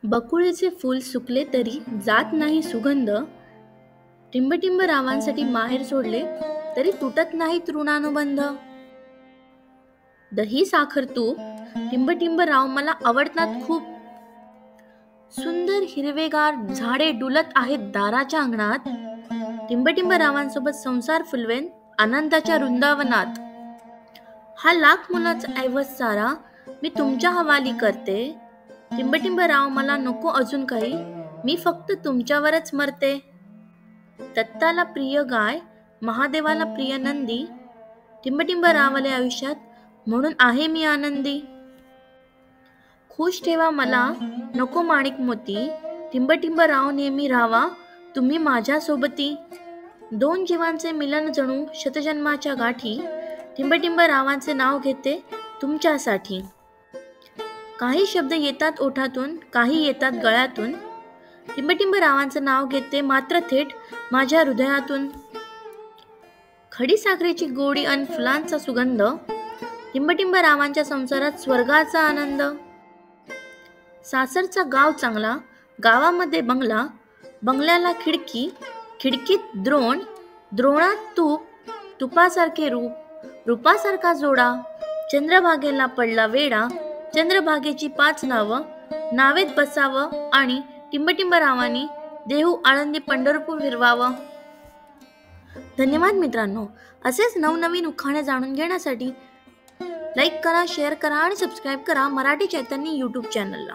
बकुळेचे फूल सुकले तरी जात नाही सुगंध. टिंबटिंब रावांसाठी माहेर सोडले तरी तुटत नाही तृणानुबंध. दही साखर तूप टिंबटिंब राव मला आवडतात खूप. सुंदर हिरवेगार झाडे डुलत आहेत दाराच्या अंगणात. टिंबटिंब रावांसोबत संसार फुलवेन आनंदाच्या वृंदावनात. हा लाख मुलाचा ऐवज सारा मी तुमच्या हवाली करते. टिंबटिंब राव मला नको अजून काही, मी फक्त तुमच्यावरच मरते. दत्ताला प्रिय गाय, महादेवाला प्रिय नंदी. टिंबटिंब रावले आयुष्यात म्हणून आहे मी आनंदी. खुश ठेवा मला, नको माणिक मोती. टिंबटिंब राव नेहमी राहावा तुम्ही माझ्या सोबती. दोन जीवांचे मिलन जणू शतजन्माच्या गाठी. टिंबटिंब रावांचे नाव घेते तुमच्यासाठी. काही शब्द येतात ओठातून, काही येतात गळ्यातून. टिंबटिंब रावांचं नाव घेते मात्र थेट माझ्या हृदयातून. खडी साखरेची गोडी अन फुलांचा सुगंध. टिंबटिंब रावांच्या संसारात स्वर्गाचा आनंद. सासरचा गाव चांगला, गावामध्ये बंगला. बंगल्याला खिडकी, खिडकीत द्रोण. द्रोणात तूप, तुपासारखे रूप. रूपासारखा जोडा, चंद्रभागेला पडला वेडा. चंद्रभागेची 5 नावं, नावेत बसावं आणि टिंबटिंब रावांनी देहू आळंदी पंढरपूर फिरवावं. धन्यवाद मित्रांनो. असेच नवनवीन उखाणे जाणून घेण्यासाठी लाईक करा, शेअर करा आणि सबस्क्राईब करा मराठी चैतन्य यूट्यूब चॅनलला.